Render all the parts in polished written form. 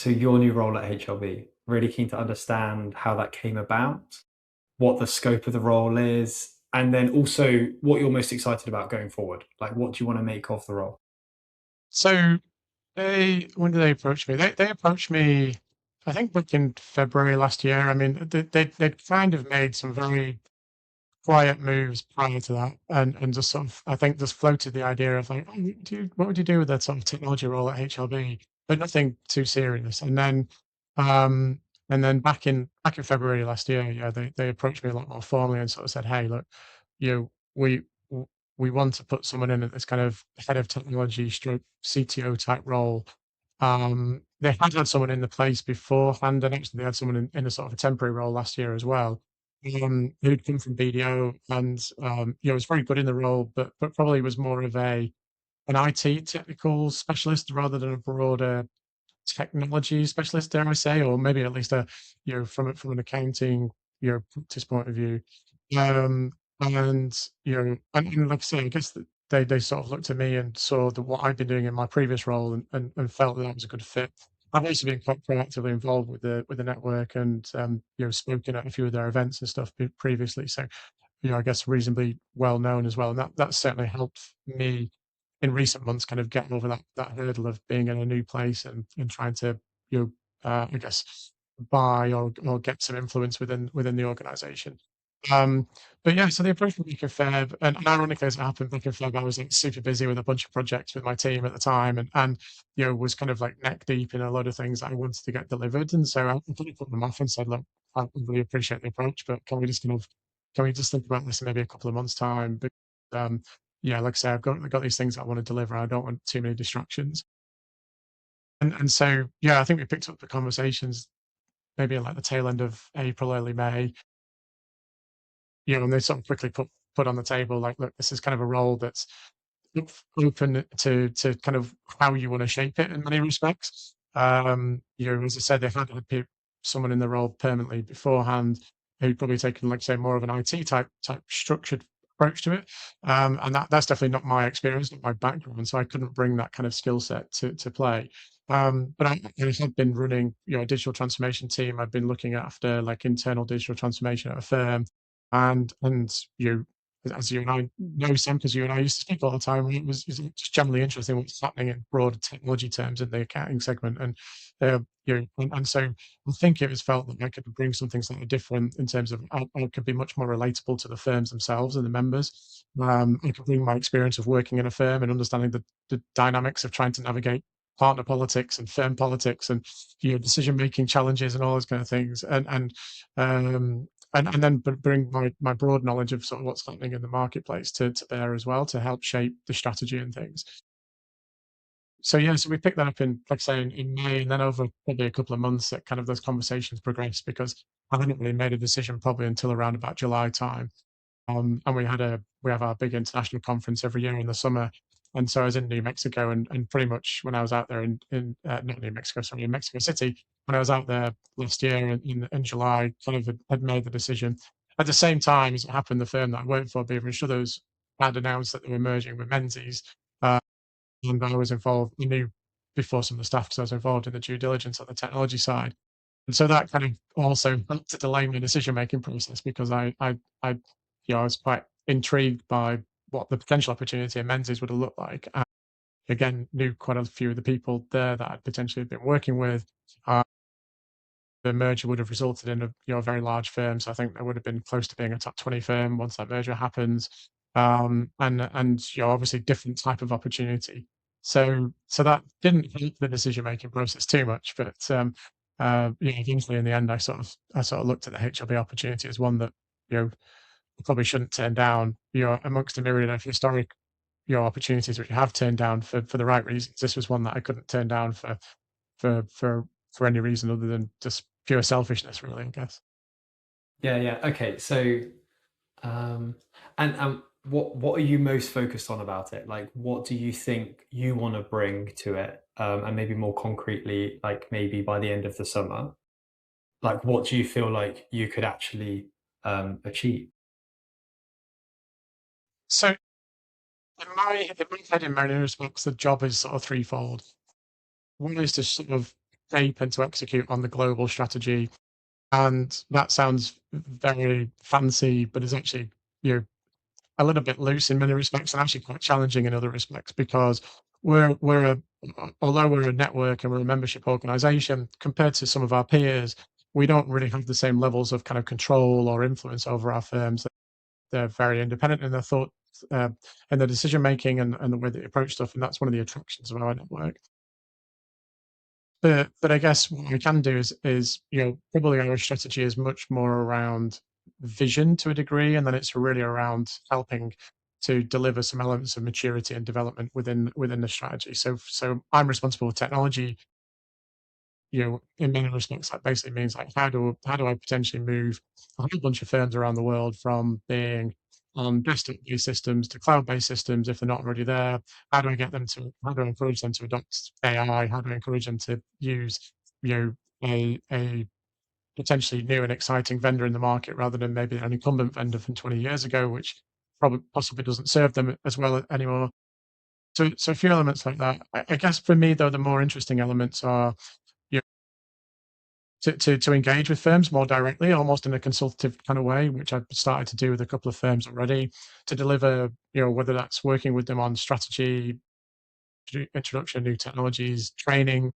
So your new role at HLB, really keen to understand how that came about, what the scope of the role is, and then also what you're most excited about going forward. Like, what do you want to make of the role? So when did they approach me? They approached me, I think back in February last year. I mean, they'd kind of made some very quiet moves prior to that, and just sort of, I think, just floated the idea of like, oh, what would you do with that sort of technology role at HLB? But nothing too serious. Um, and then back in February last year, yeah, they approached me a lot more formally and sort of said, hey, look, you know, we want to put someone in at this kind of head of technology stroke CTO type role. They had someone in the place beforehand, and actually they had someone in a sort of a temporary role last year as well, who'd come from BDO and was very good in the role, but probably was more of an IT technical specialist rather than a broader technology specialist, dare I say, or maybe at least from an accounting practice point of view. Um, and like I say, I guess that they sort of looked at me and saw what I'd been doing in my previous role and felt that was a good fit. I've also been quite proactively involved with the network and spoken at a few of their events and stuff previously. So I guess reasonably well known as well, and that certainly helped me in recent months kind of get over that hurdle of being in a new place and trying to you I guess buy or get some influence within the organization. Um, but yeah, so they approached me back in Feb, and ironically, as it happened, back in Feb, I was like super busy with a bunch of projects with my team at the time, and was kind of like neck deep in a lot of things that I wanted to get delivered, and so I kind of put them off and said, look, I really appreciate the approach, but can we just think about this in maybe a couple of months' time? But yeah, like I say, I've got these things that I want to deliver. I don't want too many distractions, and so yeah, I think we picked up the conversations maybe at like the tail end of April, early May. And they sort of quickly put on the table like, look, this is kind of a role that's open to kind of how you want to shape it in many respects. As I said, they had someone in the role permanently beforehand who'd probably taken, like say, more of an IT type structured approach to it. And that's definitely not my experience, not my background. So I couldn't bring that kind of skill set to play. But I had been running, a digital transformation team. I've been looking after like internal digital transformation at a firm, and as you and I know, Sam, because you and I used to speak all the time, it was just generally interesting what's happening in broader technology terms in the accounting segment, and so I think it was felt that I could bring something slightly different in terms of I could be much more relatable to the firms themselves and the members. I could bring my experience of working in a firm and understanding the dynamics of trying to navigate partner politics and firm politics and decision making challenges and all those kind of things, um, and then bring my broad knowledge of sort of what's happening in the marketplace to bear as well to help shape the strategy and things. So yeah, so we picked that up in, like I say, in May, and then over probably a couple of months that kind of those conversations progressed because I hadn't really made a decision probably until around about July time. And we have our big international conference every year in the summer. And so I was in New Mexico, and pretty much when I was out there in not New Mexico, sorry, in Mexico City, when I was out there last year in July, kind of had made the decision. At the same time, as it happened, the firm that I worked for, Beaver and Shutters, had announced that they were merging with Menzies. And I was involved, I knew before some of the staff because I was involved in the due diligence on the technology side. And so that kind of also helped to delay my decision-making process because I I was quite intrigued by what the potential opportunity in Menzies would have looked like. And again, knew quite a few of the people there that I'd potentially been working with. Uh, the merger would have resulted in a very large firm. So I think that would have been close to being a top 20 firm once that merger happens. And obviously different type of opportunity. So that didn't help the decision making process too much, but eventually in the end, I sort of looked at the HLB opportunity as one that you probably shouldn't turn down. Amongst a myriad of historic opportunities which you have turned down for the right reasons. This was one that I couldn't turn down for for for any reason other than just pure selfishness, really, I guess. Yeah, yeah. Okay, so um, and what are you most focused on about it? Like, what do you think you want to bring to it? And maybe more concretely, like maybe by the end of the summer, like what do you feel like you could actually achieve? So in my head, in many respects, the job is sort of threefold. One is to sort of shape and to execute on the global strategy. And that sounds very fancy, but is actually, you know, a little bit loose in many respects and actually quite challenging in other respects because we're a although we're a network and we're a membership organization, compared to some of our peers, we don't really have the same levels of kind of control or influence over our firms. They're very independent in their thoughts and their decision making and the way they approach stuff, and that's one of the attractions of our network. But I guess what we can do is probably our strategy is much more around vision to a degree, and then it's really around helping to deliver some elements of maturity and development within the strategy. So I'm responsible for technology. In many respects, that basically means like how do I potentially move a whole bunch of firms around the world from being on desktop-based systems to cloud-based systems if they're not already there? How do I encourage them to adopt AI? How do I encourage them to use, a potentially new and exciting vendor in the market rather than maybe an incumbent vendor from 20 years ago, which probably possibly doesn't serve them as well anymore. So a few elements like that. I guess for me, though, the more interesting elements are to engage with firms more directly, almost in a consultative kind of way, which I've started to do with a couple of firms already, to deliver, whether that's working with them on strategy, introduction of new technologies, training.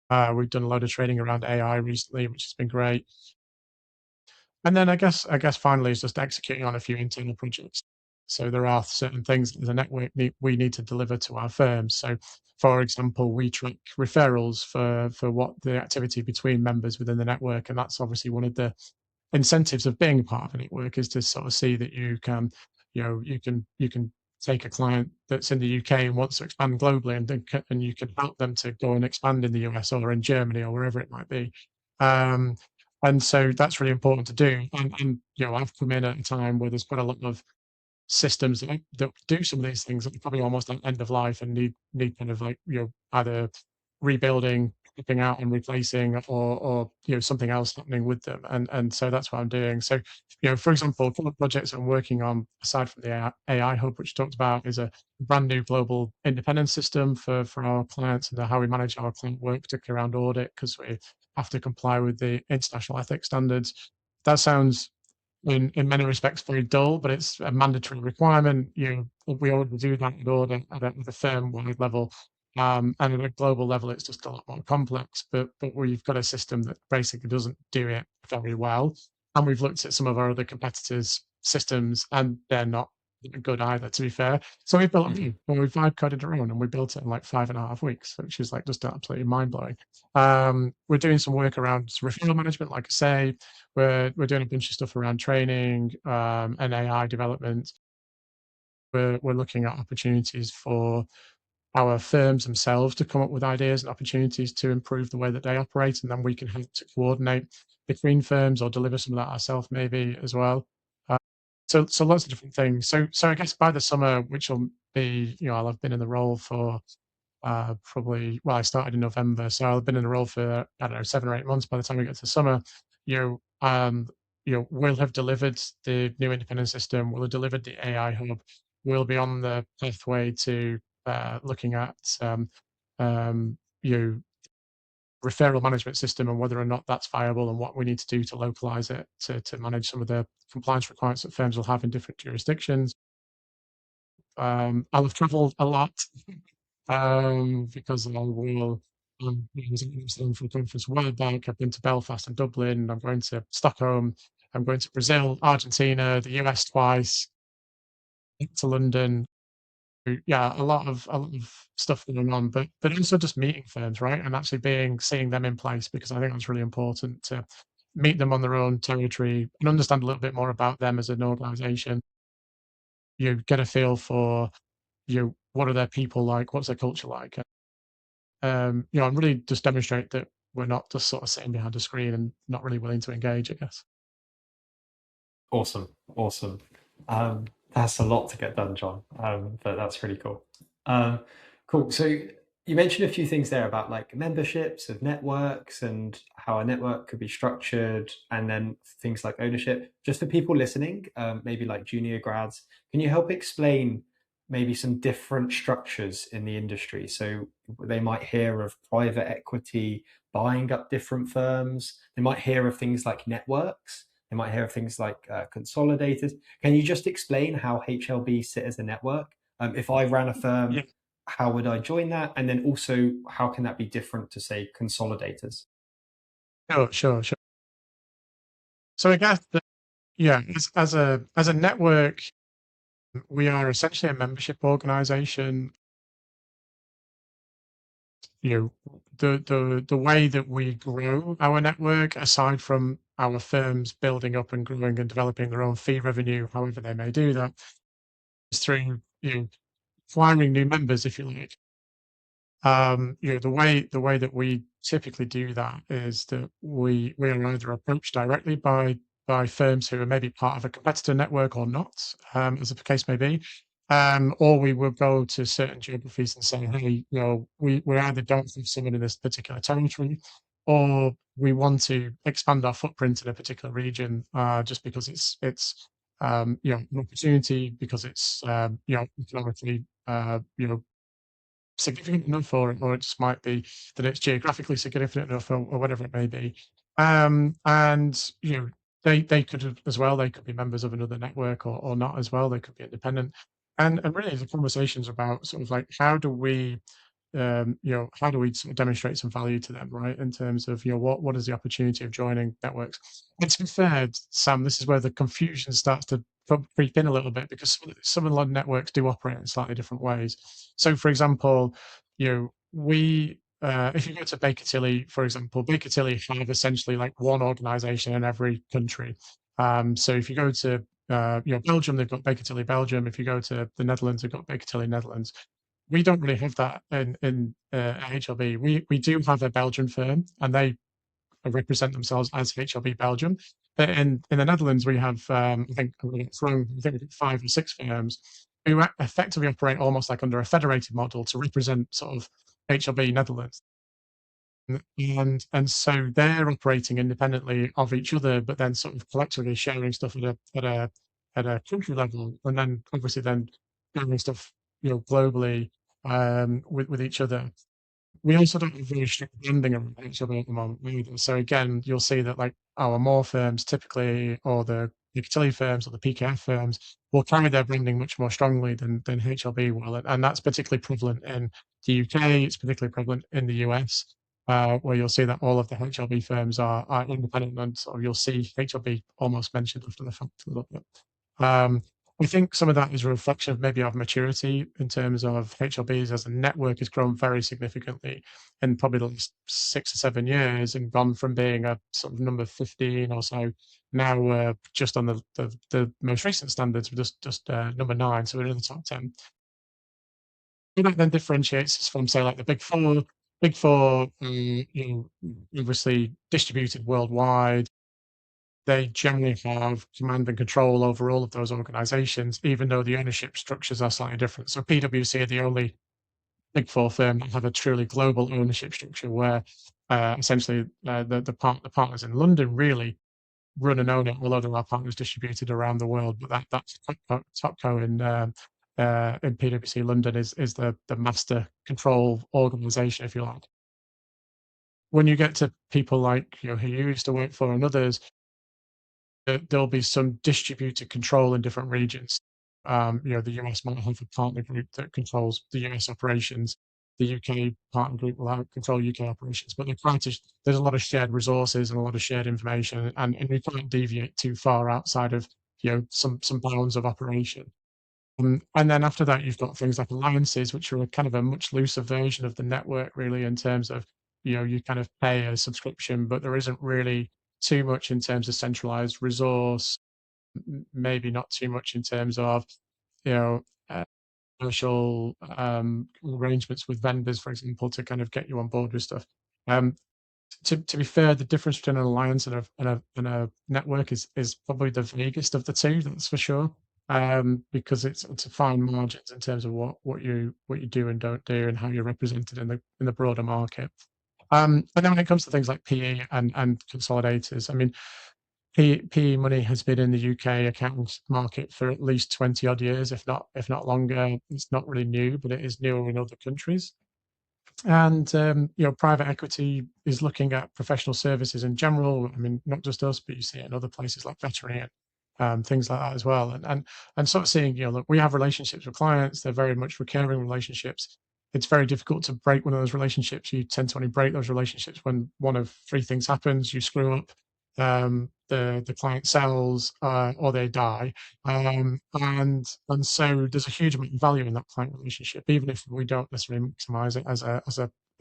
We've done a lot of training around AI recently, which has been great. And then I guess finally is just executing on a few internal projects. So there are certain things as a network we need to deliver to our firms. So, for example, we track referrals for what the activity between members within the network, and that's obviously one of the incentives of being a part of a network is to sort of see that you can take a client that's in the UK and wants to expand globally, and you can help them to go and expand in the US or in Germany or wherever it might be. Um, and so that's really important to do. And I've come in at a time where there's quite a lot of systems that do some of these things that are probably almost at end of life and need kind of like either rebuilding, ripping out and replacing, or something else happening with them. And so that's what I'm doing. So for example, a couple of projects I'm working on aside from the AI hub, which I talked about, is a brand new global independence system for our clients and how we manage our client work, particularly around audit, because we have to comply with the international ethics standards. That sounds in many respects very dull, but it's a mandatory requirement. We already do that in order at a firm-wide level, and at a global level, it's just a lot more complex. But we've got a system that basically doesn't do it very well, and we've looked at some of our other competitors' systems, and they're not good either, to be fair. So we built a new, and we vibe coded our own, and we built it in like 5.5 weeks, which is like just absolutely mind blowing. We're doing some work around referral management, like I say. We're doing a bunch of stuff around training and AI development. We're looking at opportunities for our firms themselves to come up with ideas and opportunities to improve the way that they operate, and then we can help to coordinate between firms or deliver some of that ourselves maybe as well. Uh, so lots of different things. So I guess by the summer, which will be, I'll have been in the role for probably, well, I started in November, so I've been in the role for, I don't know, 7 or 8 months. By the time we get to summer, we'll have delivered the new independent system, we'll have delivered the AI hub, we'll be on the pathway to looking at um, you know, referral management system and whether or not that's viable and what we need to do to localize it to manage some of the compliance requirements that firms will have in different jurisdictions. I'll have traveled a lot because I will. I was in Amsterdam for a conference a while back. I've been to Belfast and Dublin. I'm going to Stockholm. I'm going to Brazil, Argentina, the US twice, to London. Yeah, a lot of stuff going on, but also just meeting firms, right? And actually seeing them in place, because I think that's really important to meet them on their own territory and understand a little bit more about them as an organization. You get a feel for what are their people like, what's their culture like, and really just demonstrate that we're not just sort of sitting behind a screen and not really willing to engage, I guess. Awesome, awesome. That's a lot to get done, John. But that's really cool. Cool. So you mentioned a few things there about like memberships of networks and how a network could be structured, and then things like ownership. Just for people listening, maybe like junior grads, can you help explain maybe some different structures in the industry? So they might hear of private equity buying up different firms. They might hear of things like networks. They might hear of things like consolidators. Can you just explain how HLB sit as a network? If I ran a Yeah, firm, how would I join that? And then also, how can that be different to, say, consolidators? sure. So I guess that, yeah, as a network, we are essentially a membership organization. The way that we grow our network, aside from our firms building up and growing and developing their own fee revenue, however they may do that, is through, acquiring new members, if you like. The way that we typically do that is that we are either approached directly by firms who are maybe part of a competitor network or not, as the case may be, or we will go to certain geographies and say, hey, we either don't have someone in this particular territory, or we want to expand our footprint in a particular region, just because it's an opportunity, because it's economically significant enough, or it just might be that it's geographically significant enough, or whatever it may be. And they could have as well. They could be members of another network, or not as well. They could be independent. And really, the conversations about sort of like how do we sort of demonstrate some value to them, right? In terms of, what is the opportunity of joining networks? And to be fair, Sam, this is where the confusion starts to creep in a little bit, because some of the networks do operate in slightly different ways. So, for example, if you go to Baker Tilly, for example, Baker Tilly have essentially like one organization in every country. So if you go to Belgium, they've got Baker Tilly Belgium. If you go to the Netherlands, they've got Baker Tilly Netherlands. We don't really have that in HLB. We do have a Belgian firm, and they represent themselves as HLB Belgium. But in the Netherlands, we have, I think I'm going to get thrown, I think we've got 5 or 6 firms who effectively operate almost like under a federated model to represent sort of HLB Netherlands. And so they're operating independently of each other, but then sort of collectively sharing stuff at a country level, and then obviously then sharing stuff globally, with each other. We also don't have very strict branding around HLB at the moment either. So again, you'll see that like our More firms typically, or the Piccadilly firms or the PKF firms, will carry their branding much more strongly than HLB will. And that's particularly prevalent in the UK. It's particularly prevalent in the US, where you'll see that all of the HLB firms are independent, and sort of you'll see HLB almost mentioned after the fact a little bit. Um, I think some of that is a reflection of maybe of maturity, in terms of HLBs as a network has grown very significantly in probably the last 6 or 7 years, and gone from being a sort of number 15 or so. Now we're just on the most recent standards, we're just number 9, so we're in the top 10. That then differentiates us from, say, like the Big Four. Big Four, obviously distributed worldwide. They generally have command and control over all of those organizations, even though the ownership structures are slightly different. So PwC are the only Big Four firm that have a truly global ownership structure, where essentially the partners in London really run and own it, although there are partners distributed around the world. But that's Topco in PwC London is the master control organization, if you like. When you get to people like who you used to work for and others, there'll be some distributed control in different regions. The US might have a partner group that controls the US operations. The UK partner group will control UK operations, but there's a lot of shared resources and a lot of shared information, and we can't deviate too far outside of some bounds of operation. And then after that, you've got things like alliances, which are kind of a much looser version of the network, really, in terms of, you kind of pay a subscription, but there isn't really too much in terms of centralized resource, maybe not too much in terms of, you know, uh, commercial arrangements with vendors, for example, to kind of get you on board with stuff. Um, to be fair, the difference between an alliance and a network is probably the vaguest of the two. That's for sure. Because it's a fine margins in terms of what you do and don't do, and how you're represented in the broader market. And then when it comes to things like PE and consolidators, I mean, PE money has been in the UK accounting market for at least 20 odd years, if not longer. It's not really new, but it is newer in other countries. And private equity is looking at professional services in general. I mean, not just us, but you see it in other places like veterinary and things like that as well. And sort of seeing, look, we have relationships with clients. They're very much recurring relationships. It's very difficult to break one of those relationships. You tend to only break those relationships when one of three things happens: you screw up, the client sells, or they die. And so there's a huge amount of value in that client relationship, even if we don't necessarily maximize it as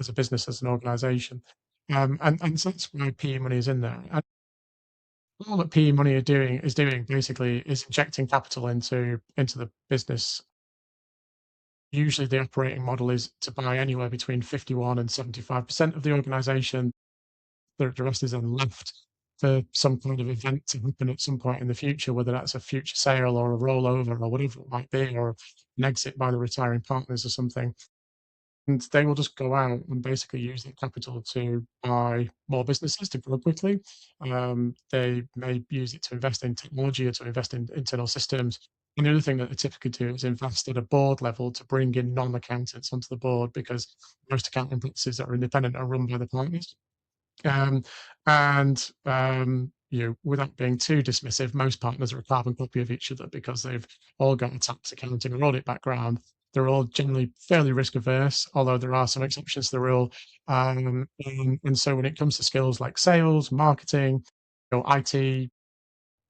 a business, as an organization. And so that's why PE money is in there. And all that PE money is doing basically is injecting capital into the business. Usually the operating model is to buy anywhere between 51 and 75% of the organization. The rest is then left for some kind of event to happen at some point in the future, whether that's a future sale or a rollover or whatever it might be, or an exit by the retiring partners or something. And they will just go out and basically use that capital to buy more businesses to grow quickly. They may use it to invest in technology or to invest in internal systems. And the other thing that they typically do is invest at a board level to bring in non-accountants onto the board, because most accounting practices that are independent are run by the partners. Um, without being too dismissive, most partners are a carbon copy of each other because they've all got a tax, accounting, or audit background. They're all generally fairly risk averse, although there are some exceptions to the rule. And so when it comes to skills like sales, marketing, IT,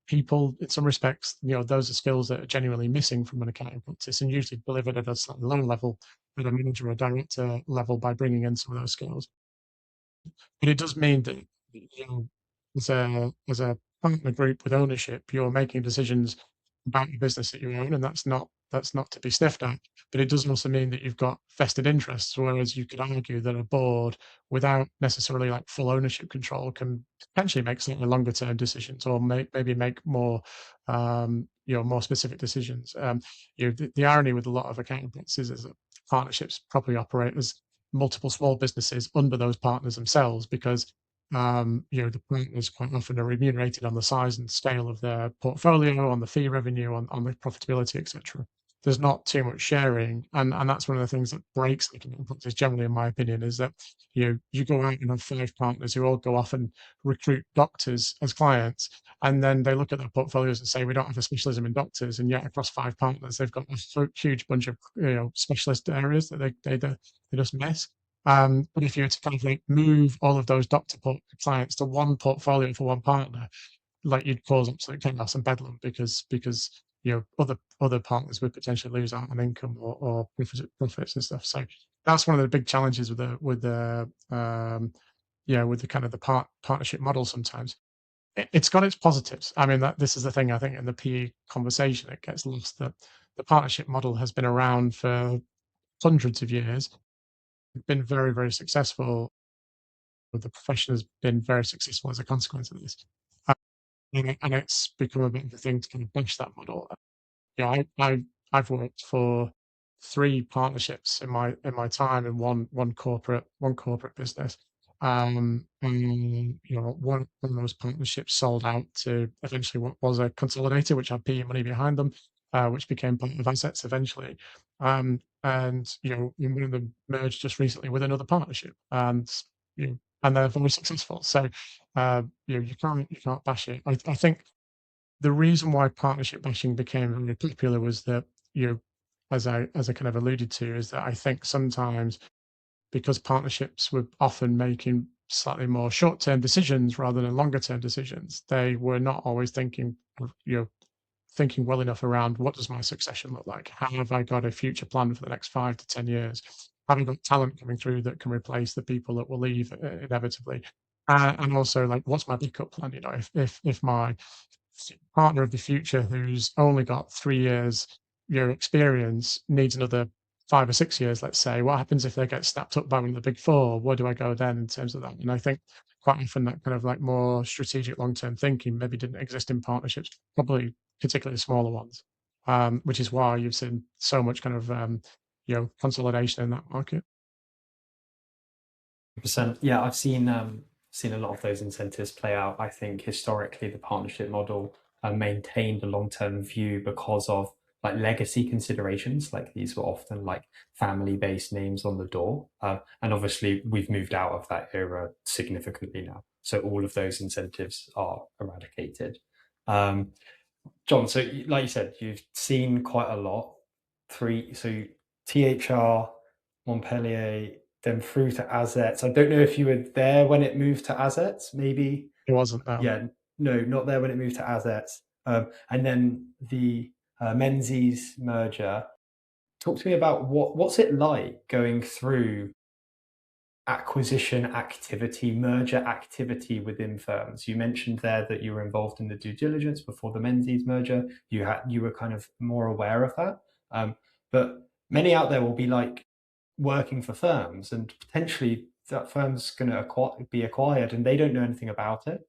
people, in some respects, those are skills that are genuinely missing from an accounting practice, and usually delivered at a slightly lower level, at a manager or director level, by bringing in some of those skills. But it does mean that, as a partner group with ownership, you're making decisions about the business that you own, and that's not to be sniffed at. But it does also mean that you've got vested interests, whereas you could argue that a board, without necessarily like full ownership control, can potentially make slightly longer term decisions, or maybe make more more specific decisions. The irony with a lot of accounting practices is that partnerships probably operate as multiple small businesses under those partners themselves, because the partners quite often are remunerated on the size and scale of their portfolio, on the fee revenue, on the profitability, etc. There's not too much sharing, and that's one of the things that breaks accounting practice generally, in my opinion, is that you go out and have five partners who all go off and recruit doctors as clients, and then they look at their portfolios and say, we don't have a specialism in doctors, and yet across five partners they've got a huge bunch of specialist areas that they just miss. But if you were to kind of like move all of those doctor clients to one portfolio for one partner, like, you'd cause absolute chaos and bedlam, because other partners would potentially lose out on income, or profits and stuff. So that's one of the big challenges with the kind of the partnership model. Sometimes it's got its positives. I mean, that this is the thing, I think, in the PE conversation, it gets lost, that the partnership model has been around for hundreds of years, been very, very successful. The profession has been very successful as a consequence of this. And it's become a bit of a thing to kind of bash that model. I've worked for three partnerships in my time, in one corporate business. And one of those partnerships sold out to eventually what was a consolidator, which had PE money behind them, which became part of assets eventually. And one of them merged just recently with another partnership, and they're very successful. So you can't bash it. I think the reason why partnership bashing became very popular was that, as I kind of alluded to, is that I think sometimes, because partnerships were often making slightly more short-term decisions rather than longer-term decisions, they were not always thinking well enough around, what does my succession look like? How have I got a future plan for the next 5 to 10 years? Have I got talent coming through that can replace the people that will leave inevitably? And also, like, what's my backup plan? If my partner of the future, who's only got 3 years your experience, needs another 5 or 6 years, let's say, what happens if they get snapped up by one of the big four? Where do I go then in terms of that? And I think quite often that kind of like more strategic long-term thinking maybe didn't exist in partnerships, probably particularly smaller ones, which is why you've seen so much kind of consolidation in that market. 100%. Yeah, I've seen a lot of those incentives play out. I think historically the partnership model maintained a long term view because of like legacy considerations. Like these were often like family-based names on the door, and obviously we've moved out of that era significantly now. So all of those incentives are eradicated. Um, John, so like you said, you've seen quite a lot. So THR, Montpellier, then through to Azets. I don't know if you were there when it moved to Azets, maybe. It wasn't though. Yeah, no, not there when it moved to Azets. And then the Menzies merger. Talk to me about what's it like going through acquisition activity, merger activity within firms. You mentioned there that you were involved in the due diligence before the Menzies merger. You were kind of more aware of that. But many out there will be like working for firms, and potentially that firm's going to be acquired, and they don't know anything about it.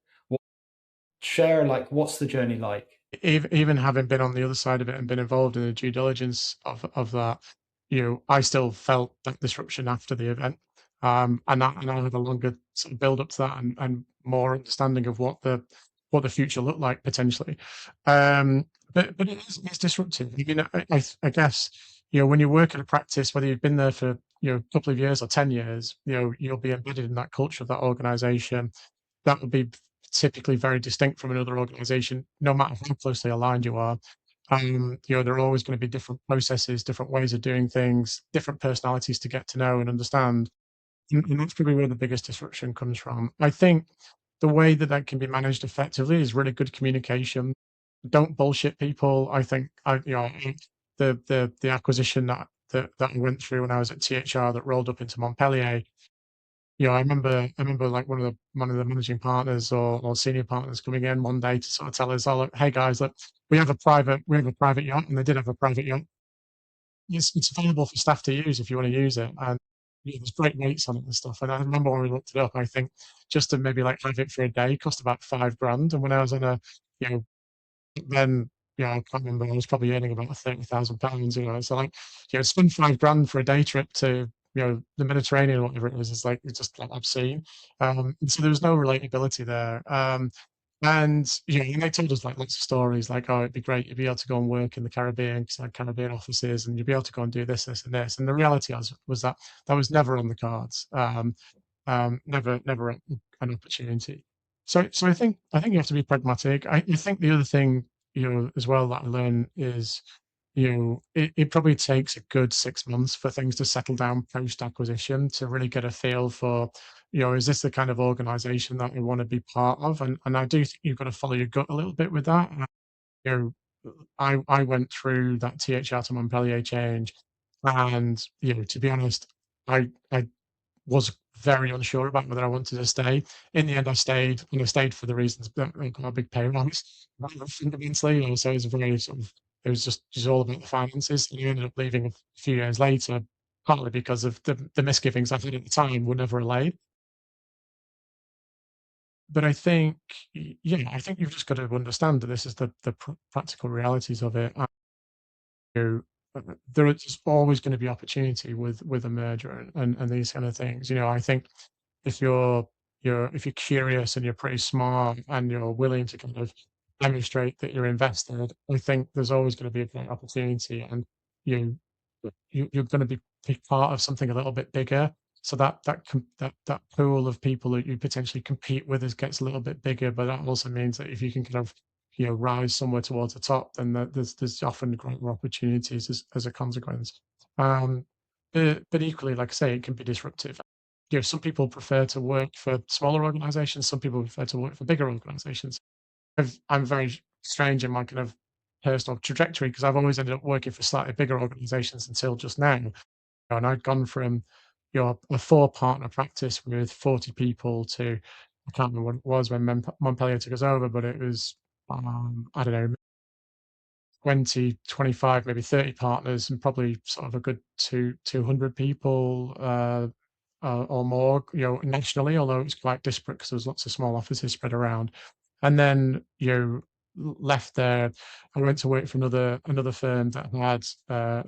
Share like what's the journey like? Even having been on the other side of it and been involved in the due diligence of that, I still felt that disruption after the event, and I had a longer sort of build up to that and more understanding of what the future looked like potentially. But it's disruptive. I mean, I guess when you work in a practice, whether you've been there for a couple of years or 10 years, you'll be embedded in that culture of that organisation. That would be typically very distinct from another organization, no matter how closely aligned you are. There are always going to be different processes, different ways of doing things, different personalities to get to know and understand. And that's probably where the biggest disruption comes from. I think the way that that can be managed effectively is really good communication. Don't bullshit people. I think the acquisition that I went through when I was at THR that rolled up into Montpellier. I remember like one of the managing partners or senior partners coming in one day to sort of tell us, "Oh, look, hey guys, look, we have a private yacht," and they did have a private yacht. It's available for staff to use if you want to use it, and there's great rates on it and stuff. And I remember when we looked it up, I think just to maybe like have it for a day cost about 5 grand. And when I was on you know, then I can't remember. I was probably earning about £30,000. So like, spend 5 grand for a day trip to the Mediterranean or whatever it is. It's like it's just like obscene. And so there was no relatability there. And they told us like lots of stories, like, oh, it'd be great, you'd be able to go and work in the Caribbean because I had Caribbean offices, and you'd be able to go and do this, this, and this. And the reality was that that was never on the cards. Never an opportunity. So I think you have to be pragmatic. I think the other thing as well that I learned is it probably takes a good 6 months for things to settle down post acquisition to really get a feel for is this the kind of organization that we want to be part of, and I do think you've got to follow your gut a little bit with that. You I went through that THR to Montpellier change, and to be honest, I was very unsure about whether I wanted to stay. In the end, I stayed, and I stayed for the reasons that I got a big pay rise. Fundamentally, so it was a very sort of, it was just all about the finances. And I ended up leaving a few years later, partly because of the misgivings I had at the time were never allayed. But I think, I think you've just got to understand that this is the practical realities of it. know, there is always going to be opportunity with a merger and these kind of things. I think if if you're curious and you're pretty smart and you're willing to kind of demonstrate that you're invested, I think there's always going to be a great opportunity, and you you're going to be part of something a little bit bigger. So that pool of people that you potentially compete with gets a little bit bigger, but that also means that if you can kind of rise somewhere towards the top, then there's often greater opportunities as a consequence. Um, but equally, like I say, it can be disruptive. Some people prefer to work for smaller organizations, some people prefer to work for bigger organizations. I'm very strange in my kind of personal trajectory because I've always ended up working for slightly bigger organizations until just now. And I'd gone from a four partner practice with 40 people to, I can't remember what it was when Montpellier took us over, but it was I don't know, 20, 25, maybe 30 partners, and probably sort of a good 200 people or more, nationally, although it was quite disparate because there was lots of small offices spread around. And then, left there. I went to work for another firm that had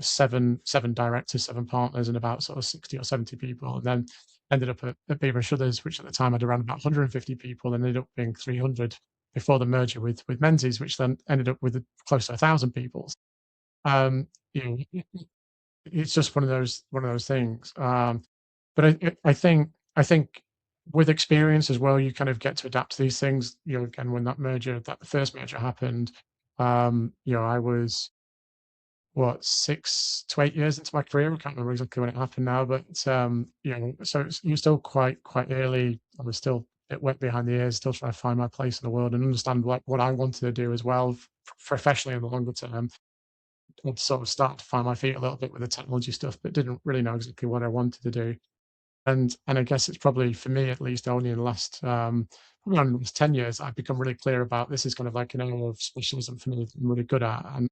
seven directors, seven partners, and about sort of 60 or 70 people. And then ended up at Beaver Shutters, which at the time had around about 150 people, and ended up being 300 before the merger with Menzies, which then ended up with close to 1,000 people. You know, it's just one of those things. But I think with experience as well, you kind of get to adapt to these things. You know, again, when that first merger happened, I was what 6 to 8 years into my career. I can't remember exactly when it happened now, but so you're still quite early. I was still a bit wet behind the ears, still trying to find my place in the world and understand like what I wanted to do as well, professionally in the longer term. I'd sort of started to find my feet a little bit with the technology stuff, but didn't really know exactly what I wanted to do. And I guess it's probably for me at least only in the last probably around the last 10 years I've become really clear about this is kind of like an area of specialism for me that I'm really good at, and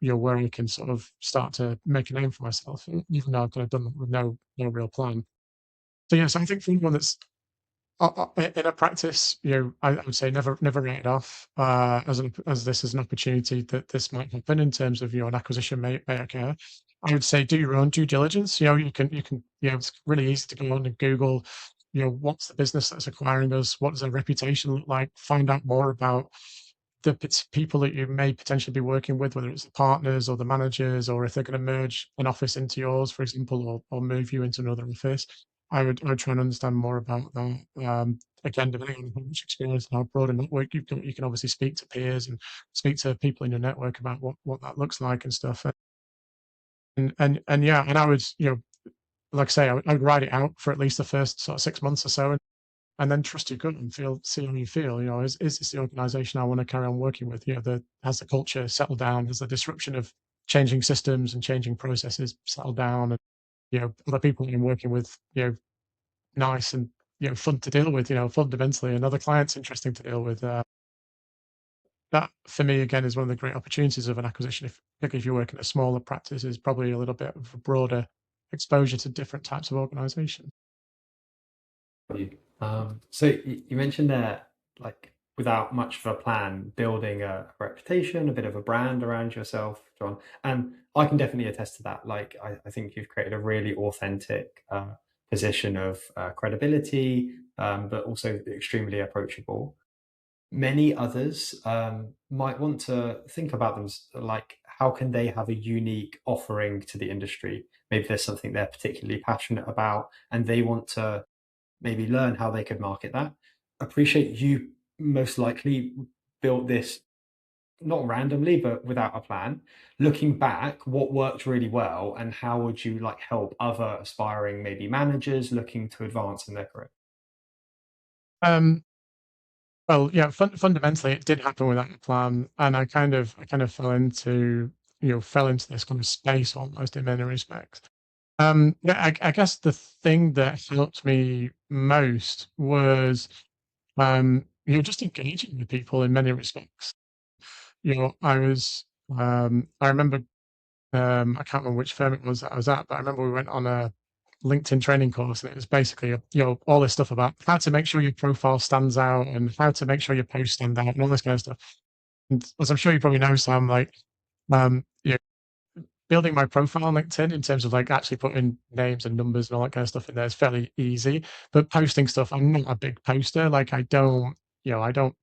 where I can sort of start to make a name for myself, even though I've kind of done that with no real plan. So yes, I think for anyone that's in a practice, I would say never write it off as this is an opportunity that this might happen in terms of an acquisition may occur. I would say do your own due diligence. It's really easy to go on and Google, what's the business that's acquiring us, what does their reputation look like, find out more about the people that you may potentially be working with, whether it's the partners or the managers, or if they're going to merge an office into yours, for example, or move you into another office. I would try and understand more about that. Again, depending on how much experience and how broad a network you've got, you can obviously speak to peers and speak to people in your network about what that looks like and stuff. And yeah, and I would, like I say, I would write it out for at least the first sort of 6 months or so, and then trust your gut and see how you feel. Is this the organization I want to carry on working with? Has the culture settled down? Has the disruption of changing systems and changing processes settled down? And other people I'm working with, nice and fun to deal with. Fundamentally, and other clients interesting to deal with. That for me again is one of the great opportunities of an acquisition. Particularly if you work in a smaller practice, is probably a little bit of a broader exposure to different types of organization. So you mentioned there, like without much of a plan, building a reputation, a bit of a brand around yourself, John. And I can definitely attest to that. Like, I think you've created a really authentic position of credibility, but also extremely approachable. Many others might want to think about them like, how can they have a unique offering to the industry? Maybe there's something they're particularly passionate about, and they want to maybe learn how they could market that. Appreciate you most likely built this not randomly, but without a plan. Looking back, what worked really well, and how would you like help other aspiring maybe managers looking to advance in their career? Um, Well, yeah, fundamentally, it did happen without a plan, and I kind of fell into this kind of space almost in many respects. Yeah, I guess the thing that helped me most was just engaging with people in many respects. I remember I can't remember which firm it was that I was at, but I remember we went on a LinkedIn training course, and it was basically, all this stuff about how to make sure your profile stands out and how to make sure your posts stand out and all this kind of stuff. And as I'm sure you probably know, Sam, like, um, you know, building my profile on LinkedIn in terms of like actually putting names and numbers and all that kind of stuff in there is fairly easy. But posting stuff, I'm not a big poster. Like I don't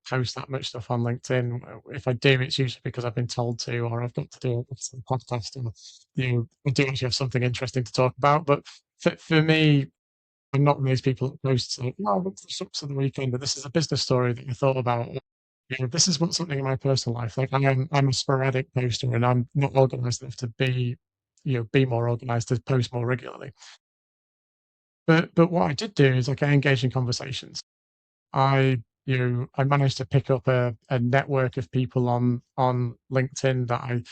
post that much stuff on LinkedIn. If I do, it's usually because I've been told to, or I've got to do a podcast, or I do actually have something interesting to talk about. But for me, I'm not one of those people that posts like, "Oh, I went to the shops on the weekend, but this is a business story that I thought about." This is what's something in my personal life. Like I'm a sporadic poster, and I'm not organized enough to be more organized to post more regularly. But what I did do is like I engaged in conversations. I managed to pick up a network of people on LinkedIn that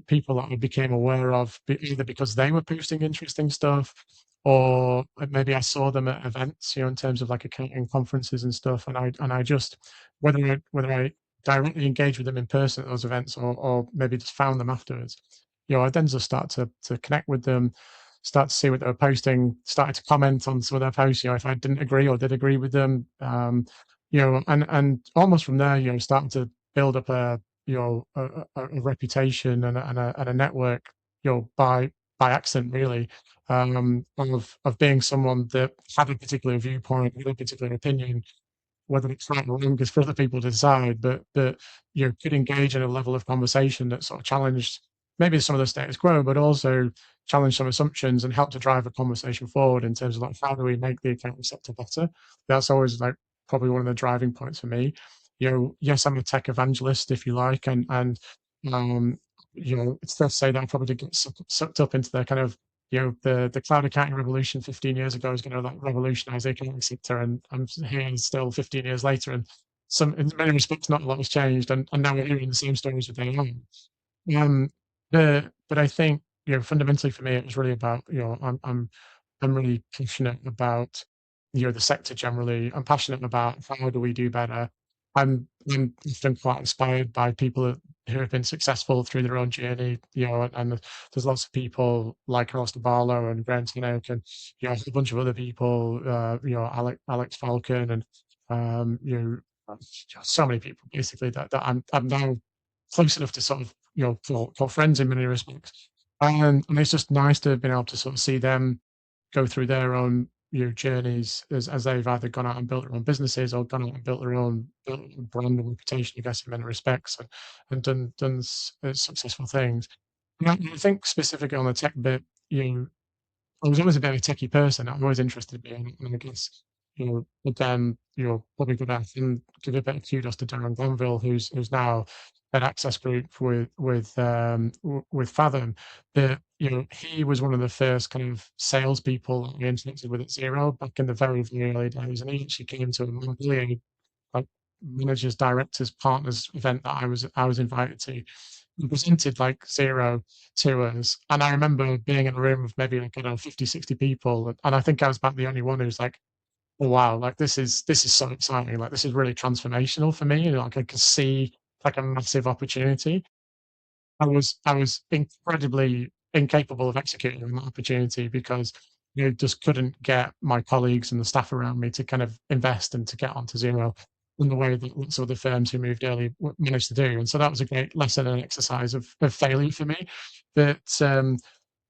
people that I became aware of, either because they were posting interesting stuff, or maybe I saw them at events, in terms of like accounting conferences and stuff, and I just whether I directly engaged with them in person at those events, or maybe just found them afterwards, I then just start to connect with them, start to see what they were posting, started to comment on some of their posts, if I didn't agree or did agree with them, and almost from there, starting to build up a reputation and a network, by accident, really, of being someone that had a particular viewpoint, had a particular opinion, whether it's right or wrong is for other people to decide, but you know, could engage in a level of conversation that sort of challenged maybe some of the status quo, but also challenge some assumptions and help to drive a conversation forward in terms of like how do we make the accounting sector better. That's always like probably one of the driving points for me. You know, yes, I'm a tech evangelist, if you like, and um, you know, it's fair to say that I probably did get sucked up into the kind of, you know, the cloud accounting revolution 15 years ago is going to like revolutionize the accounting sector, and I'm here still 15 years later, and some in many respects not a lot has changed, and now we're hearing the same stories with AI. Um, but I think, you know, fundamentally for me, it was really about, you know, I'm really passionate about, you know, the sector generally. I'm passionate about how do we do better. I'm often quite inspired by people who have been successful through their own journey, you know, and there's lots of people like Alistair Barlow and Graham Kinnock and, you know, a bunch of other people, you know, Alex Falcon and, you know, so many people basically that I'm now close enough to sort of, you know, call friends in many respects. And it's just nice to have been able to sort of see them go through their own, you know, journeys as they've either gone out and built their own businesses or gone out and built their own built a brand and reputation, I guess, in many respects, and done successful things. And I think specifically on the tech bit, you know, I was always a bit of a techie person. I'm always interested in it, and I guess, you know, again, you know, probably good at and give a bit of kudos to Darren Glanville, who's now at Access Group with Fathom. That, you know, he was one of the first kind of salespeople that I interacted with at Xero back in the very, very early days, and he actually came to a Montpellier like managers, directors, partners event that I was invited to, and presented like Xero to us. And I remember being in a room of maybe like, I don't know, 50, 60 people. And I think I was about the only one who's like, oh wow, like this is so exciting. Like this is really transformational for me. Like I can see like a massive opportunity. I was incredibly incapable of executing on that opportunity because, you know, just couldn't get my colleagues and the staff around me to kind of invest and to get onto Xero in the way that lots of the firms who moved early managed to do. And so that was a great lesson and exercise of failure for me. But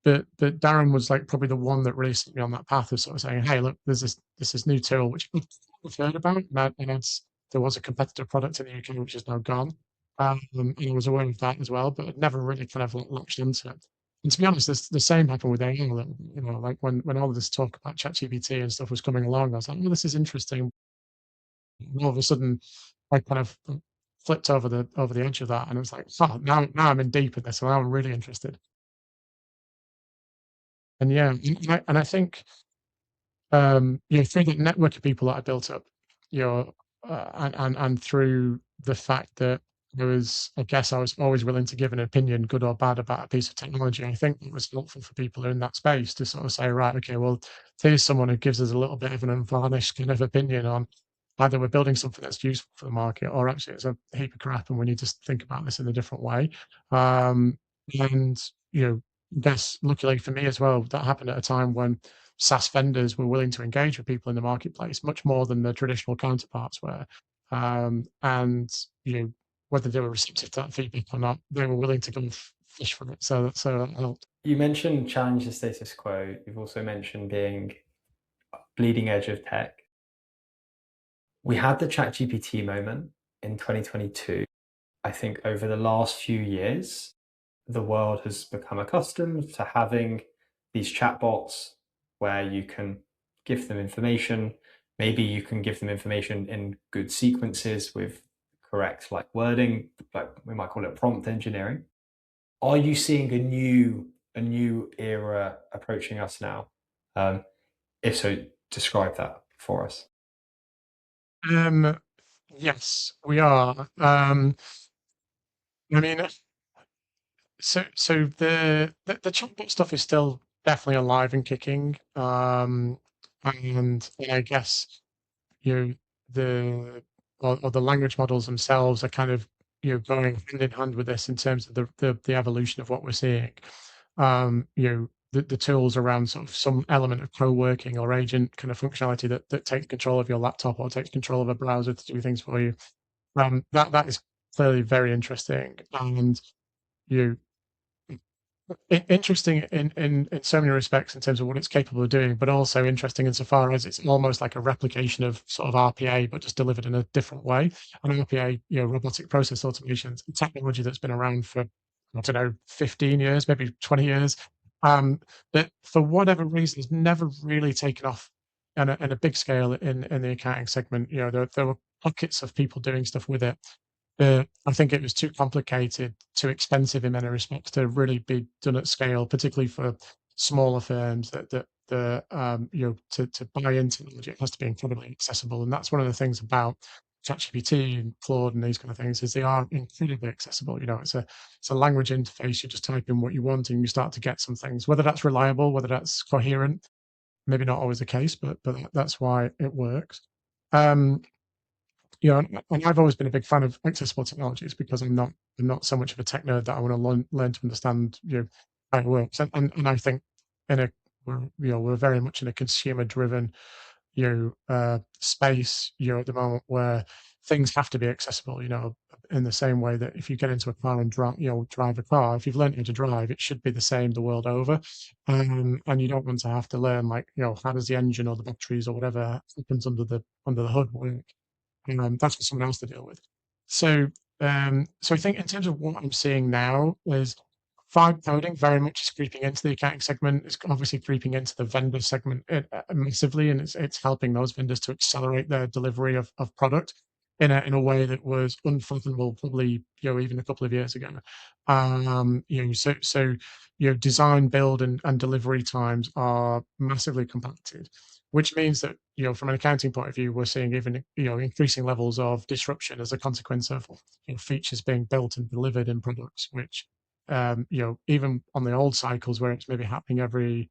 but Darren was like probably the one that really set me on that path of sort of saying, hey, look, there's this new tool which I've heard about, there was a competitor product in the UK which is now gone. And I was aware of that as well, but I'd never really kind of like latched into it. And to be honest, the same happened with AI. You know, like when all of this talk about ChatGPT and stuff was coming along, I was like, oh, this is interesting. And all of a sudden, I kind of flipped over the edge of that, and it was like, oh, now I'm in deep in this, and now I'm really interested. And yeah, and I think, you know, through the network of people that I built up, you know, and through the fact that I guess I was always willing to give an opinion, good or bad, about a piece of technology. I think it was helpful for people in that space to sort of say, right, okay, well, here's someone who gives us a little bit of an unvarnished kind of opinion on either we're building something that's useful for the market or actually it's a heap of crap and we need to think about this in a different way. Um, and, you know, guess luckily for me as well, that happened at a time when SaaS vendors were willing to engage with people in the marketplace much more than the traditional counterparts were. And, you know, whether they were receptive to that feedback or not, they were willing to go and fish for it. So that helped. You mentioned challenge the status quo. You've also mentioned being bleeding edge of tech. We had the ChatGPT moment in 2022. I think over the last few years, the world has become accustomed to having these chatbots where you can give them information. Maybe you can give them information in good sequences with correct like wording, like we might call it prompt engineering. Are you seeing a new era approaching us now? Um, if so, describe that for us. Um, yes, we are. I mean, so the chatbot stuff is still definitely alive and kicking. And I guess, you know, or the language models themselves are kind of, you know, going hand in hand with this in terms of the evolution of what we're seeing. You know, the tools around sort of some element of co-working or agent kind of functionality that takes control of your laptop or takes control of a browser to do things for you. That is clearly very interesting. And you interesting in so many respects in terms of what it's capable of doing, but also interesting insofar as it's almost like a replication of sort of RPA, but just delivered in a different way. And RPA, robotic process automation, is a technology that's been around for, I don't know, 15 years, maybe 20 years. That for whatever reason has never really taken off on a big scale in the accounting segment. There were pockets of people doing stuff with it. I think it was too complicated, too expensive in many respects to really be done at scale, particularly for smaller firms to buy into technology, it has to be incredibly accessible. And that's one of the things about ChatGPT and Claude and these kind of things is they are incredibly accessible. It's a language interface. You just type in what you want and you start to get some things, whether that's reliable, whether that's coherent, maybe not always the case, but that's why it works. Um, and I've always been a big fan of accessible technologies because I'm not so much of a tech nerd that I want to learn to understand how it works. And I think in a we're very much in a consumer driven space at the moment where things have to be accessible. In the same way that if you get into a car and drive a car, if you've learned how to drive, it should be the same the world over. And you don't want to have to learn like how does the engine or the batteries or whatever happens under the hood work. That's for someone else to deal with. So I think in terms of what I'm seeing now is vibe coding very much is creeping into the accounting segment. It's obviously creeping into the vendor segment massively, and it's helping those vendors to accelerate their delivery of product in a way that was unfathomable probably even a couple of years ago. So design, build, and delivery times are massively compacted, which means that from an accounting point of view, we're seeing even increasing levels of disruption as a consequence of features being built and delivered in products, which even on the old cycles where it's maybe happening every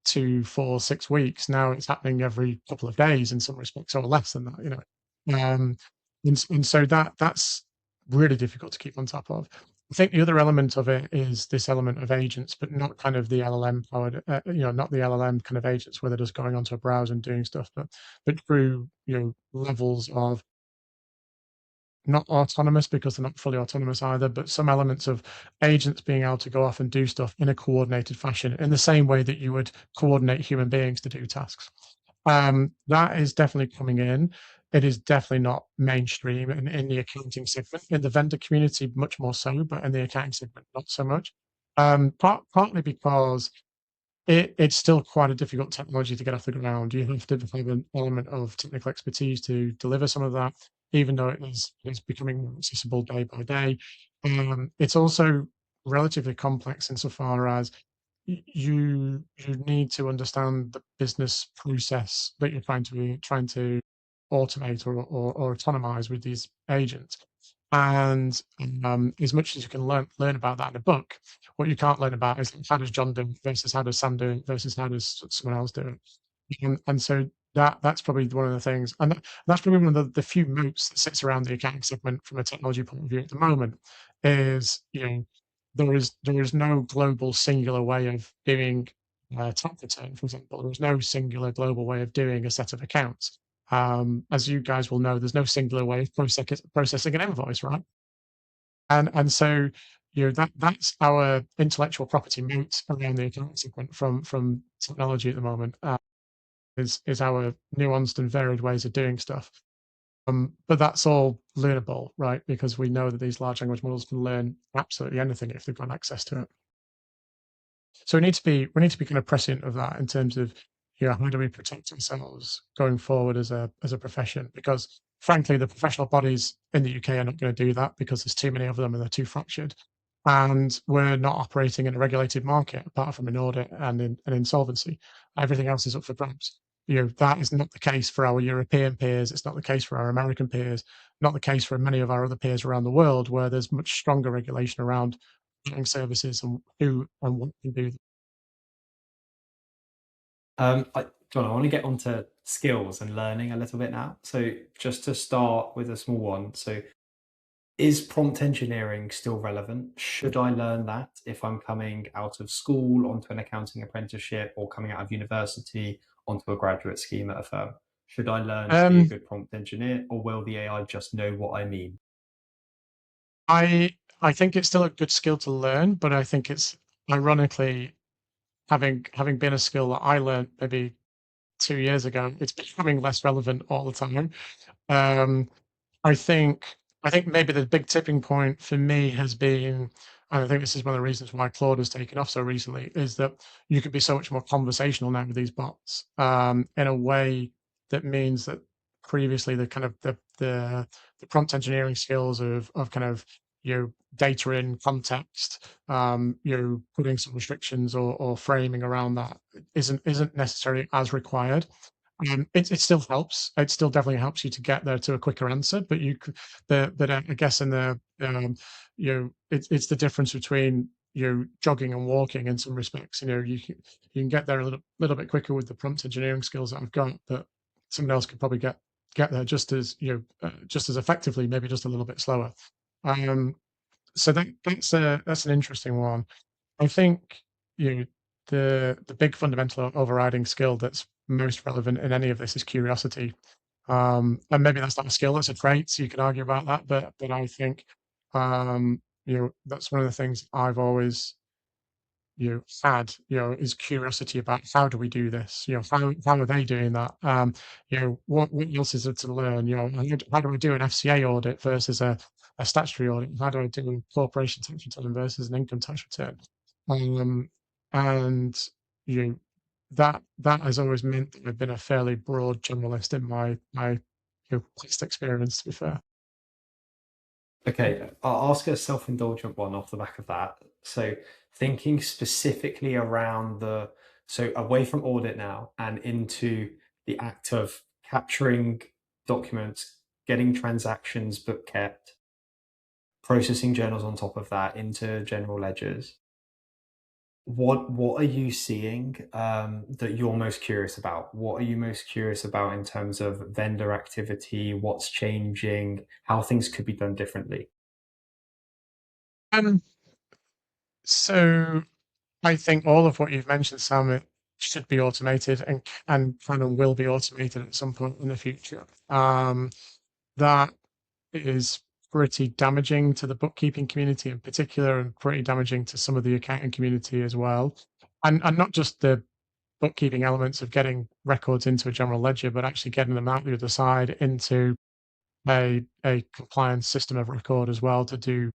2, 4, 6 weeks, now it's happening every couple of days in some respects, or less than that. And so that's really difficult to keep on top of. I think the other element of it is this element of agents, but not kind of the LLM powered, not the LLM kind of agents where they're just going onto a browser and doing stuff, but through levels of not autonomous because they're not fully autonomous either, but some elements of agents being able to go off and do stuff in a coordinated fashion in the same way that you would coordinate human beings to do tasks. That is definitely coming in. It is definitely not mainstream in the accounting segment. In the vendor community, much more so, but in the accounting segment, not so much. Partly because it's still quite a difficult technology to get off the ground. You have to have an element of technical expertise to deliver some of that, even though it's becoming more accessible day by day. It's also relatively complex insofar as you need to understand the business process that you're trying to automate or autonomize with these agents. And as much as you can learn about that in a book, what you can't learn about is how does John do it versus how does Sam do it versus how does someone else do it. And so that's probably one of the things, and that's probably one of the few moats that sits around the accounting segment from a technology point of view at the moment. Is there is no global singular way of doing tax return, for example. There is no singular global way of doing a set of accounts. As you guys will know, there's no singular way of processing an invoice, right? And so that's our intellectual property moat around the accounting segment from technology at the moment. Is our nuanced and varied ways of doing stuff. But that's all learnable, right? Because we know that these large language models can learn absolutely anything if they've got access to it. So we need to be kind of prescient of that in terms of how do we protect ourselves going forward as a profession? Because frankly, the professional bodies in the UK are not going to do that because there's too many of them and they're too fractured. And we're not operating in a regulated market apart from an audit and in an insolvency. Everything else is up for grabs. That is not the case for our European peers. It's not the case for our American peers. Not the case for many of our other peers around the world, where there's much stronger regulation around accounting services and who and what can do. John, I want to get onto skills and learning a little bit now. So just to start with a small one. So is prompt engineering still relevant? Should I learn that if I'm coming out of school onto an accounting apprenticeship or coming out of university onto a graduate scheme at a firm? Should I learn to be a Um, good prompt engineer, or will the AI just know what I mean? I think it's still a good skill to learn, but I think it's ironically, having been a skill that I learned maybe 2 years ago, it's becoming less relevant all the time. Um, I think I think maybe the big tipping point for me has been, and I think this is one of the reasons why Claude has taken off so recently, is that you can be so much more conversational now with these bots, in a way that means that previously the kind of the prompt engineering skills of kind of data in context, putting some restrictions or framing around that isn't necessarily as required. It still helps. It still definitely helps you to get there to a quicker answer. But I guess in the it's the difference between jogging and walking in some respects. You can get there a little bit quicker with the prompt engineering skills that I've got, but someone else could probably get there just as just as effectively, maybe just a little bit slower. Um, so that's an interesting one. I think you know, the big fundamental overriding skill that's most relevant in any of this is curiosity. And maybe that's not a skill, that's a trait, so you could argue about that, but I think that's one of the things I've always had, is curiosity about how do we do this? How are they doing that? What else is there to learn? How do I do an FCA audit versus a statutory audit? How do I do a corporation tax return versus an income tax return? Um, and you know, that has always meant that I've been a fairly broad generalist in my past experience, to be fair. Okay, I'll ask a self-indulgent one off the back of that. So thinking specifically around so away from audit now and into the act of capturing documents, getting transactions book kept, processing journals on top of that into general ledgers. What are you seeing that you're most curious about? What are you most curious about in terms of vendor activity? What's changing? How things could be done differently? Um, so I think all of what you've mentioned, Sam, it should be automated and kind of will be automated at some point in the future. That is pretty damaging to the bookkeeping community in particular, and pretty damaging to some of the accounting community as well. And not just the bookkeeping elements of getting records into a general ledger, but actually getting them out the other side into a compliance system of record as well to do,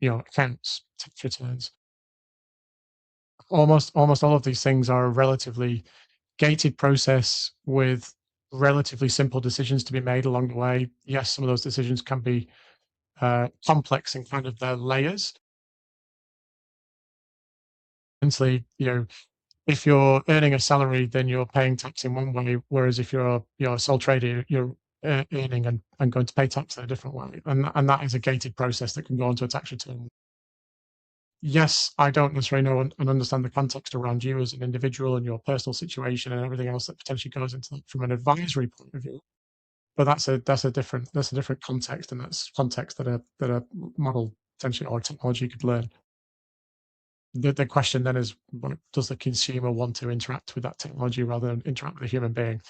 accounts, tax returns. Almost all of these things are a relatively gated process with relatively simple decisions to be made along the way. Yes, some of those decisions can be complex in kind of their layers. Essentially, if you're earning a salary, then you're paying tax in one way, whereas if you're a sole trader, you're earning and going to pay tax in a different way, and that is a gated process that can go onto a tax return. Yes, I don't necessarily know and understand the context around you as an individual and your personal situation and everything else that potentially goes into that from an advisory point of view. But that's a different context, and that's context that a model potentially or technology could learn. The question then is, does the consumer want to interact with that technology rather than interact with a human being?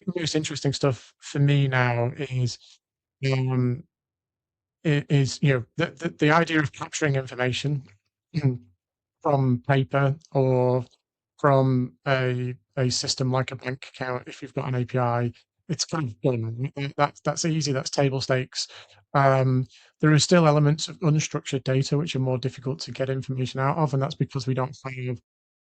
The most interesting stuff for me now um, is the idea of capturing information from paper or from a system like a bank account. If you've got an API, it's kind of done. That's easy. That's table stakes. There are still elements of unstructured data which are more difficult to get information out of, and that's because we don't have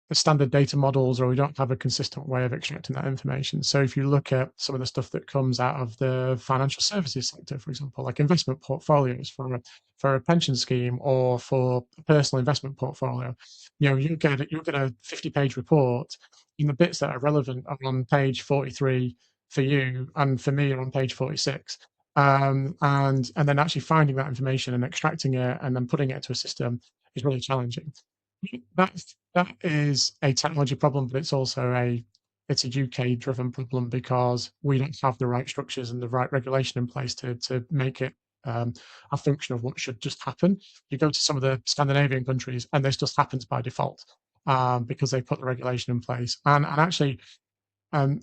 the standard data models, or we don't have a consistent way of extracting that information. So if you look at some of the stuff that comes out of the financial services sector, for example, like investment portfolios for a pension scheme or for a personal investment portfolio, you'll get a 50-page report, and the bits that are relevant are on page 43 for you, and for me are on page 46. And then actually finding that information and extracting it and then putting it into a system is really challenging. That is a technology problem, but it's a UK driven problem because we don't have the right structures and the right regulation in place to make it a function of what should just happen. You go to some of the Scandinavian countries and this just happens by default because they put the regulation in place. And actually, I'm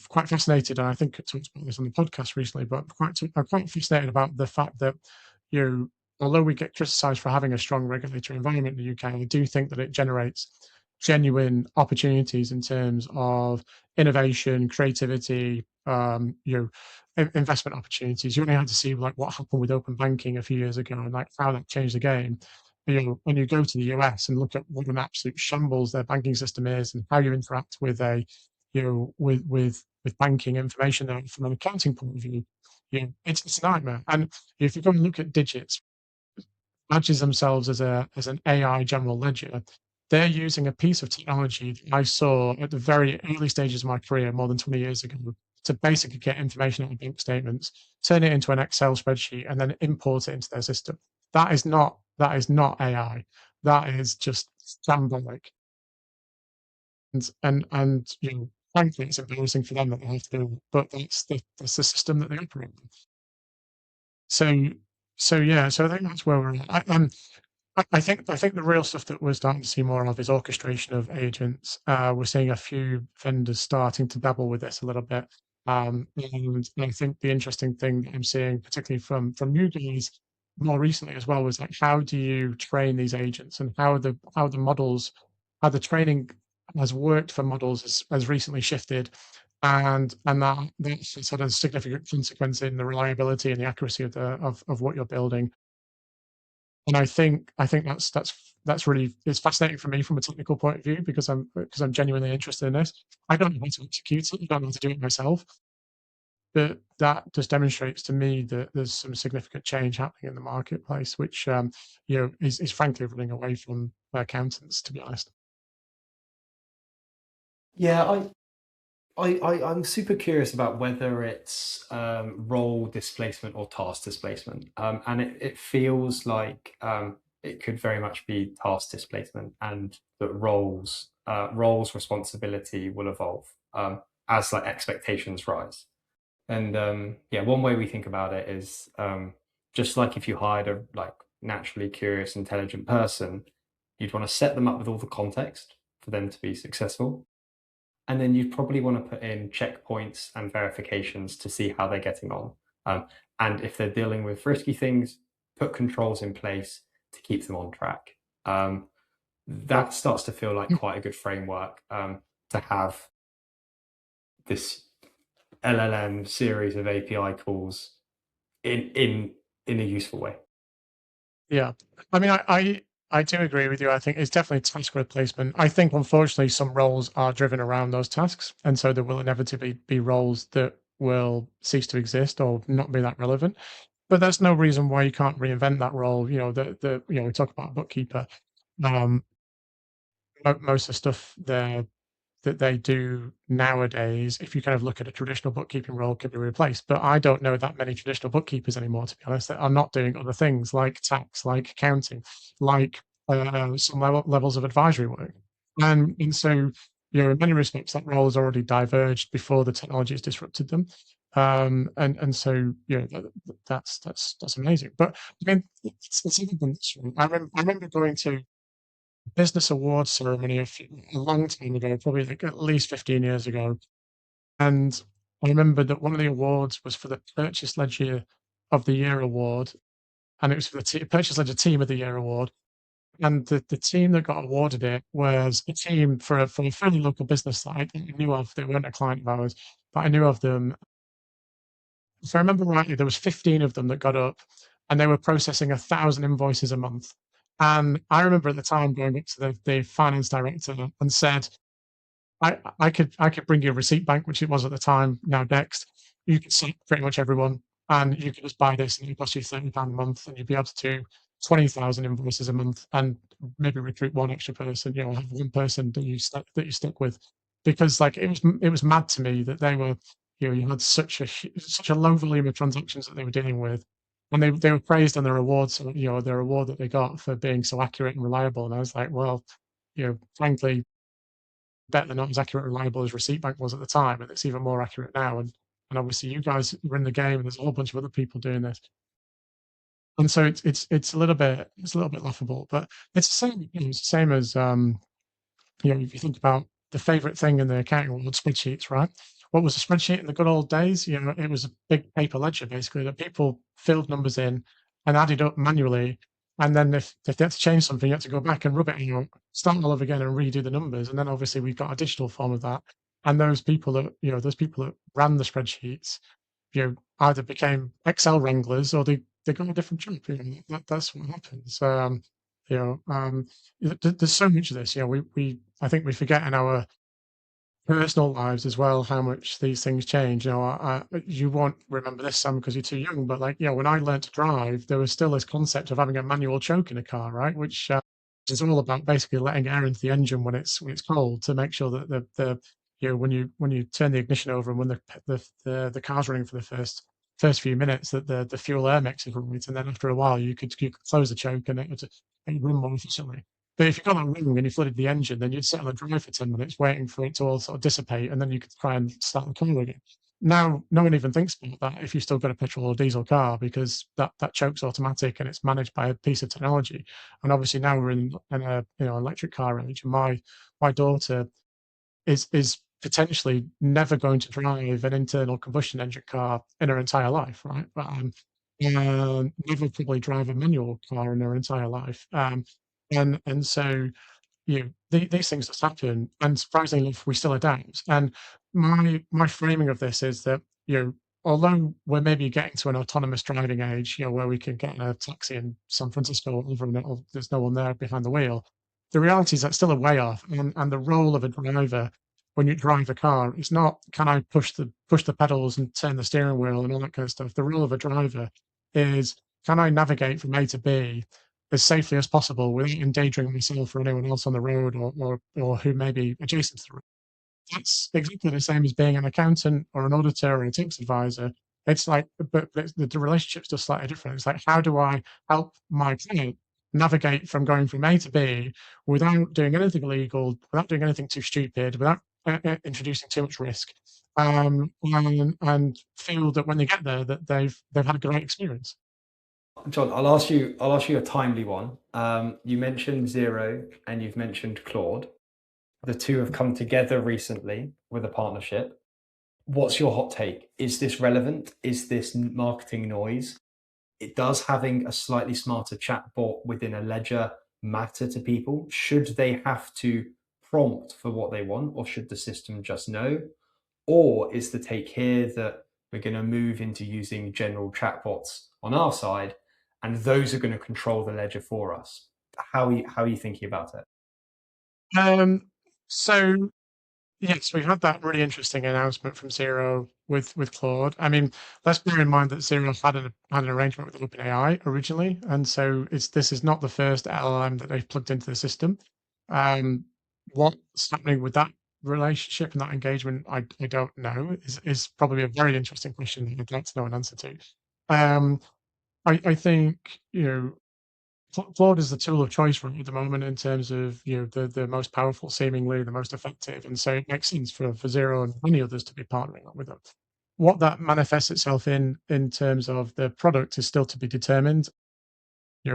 quite fascinated, and I think I talked about this on the podcast recently, but I'm quite fascinated about the fact that although we get criticised for having a strong regulatory environment in the UK, I do think that it generates genuine opportunities in terms of innovation, creativity, investment opportunities. You only had to see like what happened with open banking a few years ago and like how that changed the game. When you go to the US and look at what an absolute shambles their banking system is and how you interact with with banking information from an accounting point of view, it's a nightmare. And if you go and look at digits, badges themselves as an AI general ledger, they're using a piece of technology that I saw at the very early stages of my career more than 20 years ago to basically get information out of bank statements, turn it into an Excel spreadsheet, and then import it into their system. That is not AI. That is just shambolic. Frankly, it's embarrassing for them that they have to do it, but that's the system that they operate in. So so I think that's where we're at. I think the real stuff that we're starting to see more of is orchestration of agents. We're seeing a few vendors starting to dabble with this a little bit. And I think the interesting thing that I'm seeing, particularly from you guys more recently as well, was like how do you train these agents and how the training has worked for models has recently shifted and that's had a significant consequence in the reliability and the accuracy of what you're building. And I think that's really it's fascinating for me from a technical point of view because I'm genuinely interested in this. I don't know how to execute it. I don't know how to do it myself, but that just demonstrates to me that there's some significant change happening in the marketplace, which is frankly running away from accountants, to be honest. Yeah, I'm super curious about whether it's role displacement or task displacement. And it feels like it could very much be task displacement and that roles responsibility will evolve as like expectations rise. And yeah, one way we think about it is just like if you hired a like naturally curious, intelligent person, you'd want to set them up with all the context for them to be successful. And then you'd probably want to put in checkpoints and verifications to see how they're getting on. Um, and if they're dealing with risky things, put controls in place to keep them on track. Yeah. That starts to feel like quite a good framework to have this LLM series of API calls in in in a useful way. Yeah. I mean, I do agree with you. I think it's definitely task replacement. I think, unfortunately, some roles are driven around those tasks, and so there will inevitably be roles that will cease to exist or not be that relevant. But that's no reason why you can't reinvent that role. We talk about a bookkeeper. Um, Most of the stuff there that they do nowadays, if you kind of look at a traditional bookkeeping role, can be replaced. But I don't know that many traditional bookkeepers anymore, to be honest, that are not doing other things like tax, like accounting, like some levels of advisory work. And so, in many respects, that role has already diverged before the technology has disrupted them. And so, that's amazing. But I mean, it's even been this way. I remember going to business awards ceremony a long time ago, probably like at least 15 years ago. And I remember that one of the awards was for the Purchase Ledger of the Year award, and it was for the Purchase Ledger Team of the Year award. And the team that got awarded it was a team for a fairly local business that I knew of. They weren't a client of ours, but I knew of them. If I remember rightly, there was 15 of them that got up, and they were processing 1,000 invoices a month. And I remember at the time going up to the finance director and said, I could bring you a receipt bank, which it was at the time, now Next. You could see pretty much everyone, and you could just buy this, and it cost you £30 a month, and you'd be able to do 20,000 invoices a month, and maybe recruit one extra person. Have one person that you stuck with, because like it was mad to me that they were, you had such a low volume of transactions that they were dealing with, and they were praised on their awards, their award that they got for being so accurate and reliable. And I was like, well, frankly, bet they're not as accurate and reliable as Receipt Bank was at the time, and it's even more accurate now. And obviously, you guys are in the game, and there's a whole bunch of other people doing this, and so it's a little bit laughable, but it's the same. It's the same as if you think about the favorite thing in the accounting world, spreadsheets, right? What was a spreadsheet in the good old days? It was a big paper ledger basically that people filled numbers in, and added up manually. And then if they had to change something, you had to go back and rub it out, start all over again and redo the numbers. And then obviously we've got a digital form of that. And those people that ran the spreadsheets, either became Excel wranglers or they got a different job. That's what happens. You know, um, there's so much of this. We I think we forget in our personal lives as well how much these things change. You won't remember this, Sam, because you're too young. But when I learned to drive, there was still this concept of having a manual choke in a car, right? Which is all about basically letting air into the engine when it's cold to make sure that the when you turn the ignition over and when the car's running for the first few minutes that the fuel air mix is right, and then after a while you could close the choke and it would run more efficiently. But if you got that wrong and you flooded the engine, then you'd sit on the drive for 10 minutes waiting for it to all sort of dissipate, and then you could try and start the car again. Now, no one even thinks about that if you've still got a petrol or diesel car, because that choke's automatic and it's managed by a piece of technology. And obviously now we're in a electric car age, and my daughter is potentially never going to drive an internal combustion engine car in her entire life, right? But and never probably drive a manual car in her entire life. And so these things just happen, and surprisingly enough, we still adapt. And my framing of this is that although we're maybe getting to an autonomous driving age, where we can get in a taxi in San Francisco or whatever, and there's no one there behind the wheel, the reality is that's still a way off. And the role of a driver when you drive a car is not, can I push the pedals and turn the steering wheel and all that kind of stuff. The role of a driver is, can I navigate from A to B as safely as possible without endangering myself or anyone else on the road, or who may be adjacent to the road. That's exactly the same as being an accountant or an auditor or a tax advisor. It's like, but the relationship's just slightly different. It's like, how do I help my client navigate from going from A to B without doing anything illegal, without doing anything too stupid, without introducing too much risk, and feel that when they get there that they've had a great experience. John, I'll ask you a timely one. You mentioned Zero and you've mentioned Claude. The two have come together recently with a partnership. What's your hot take? Is this relevant? Is this marketing noise? It does having a slightly smarter chatbot within a ledger matter to people? Should they have to prompt for what they want, or should the system just know? Or is the take here that we're going to move into using general chatbots on our side, and those are going to control the ledger for us? How are you thinking about it? So yes, we've had that really interesting announcement from Zero with Claude. I mean, let's bear in mind that Zero had an arrangement with OpenAI originally, and so this is not the first LLM that they've plugged into the system. Um, what's happening with that relationship and that engagement, I don't know. Is probably a very interesting question that I'd like to know an answer to. Um, I think Claude is the tool of choice for me at the moment in terms of the most powerful, seemingly the most effective, and so it makes sense for Zero and many others to be partnering up with them. What that manifests itself in terms of the product is still to be determined.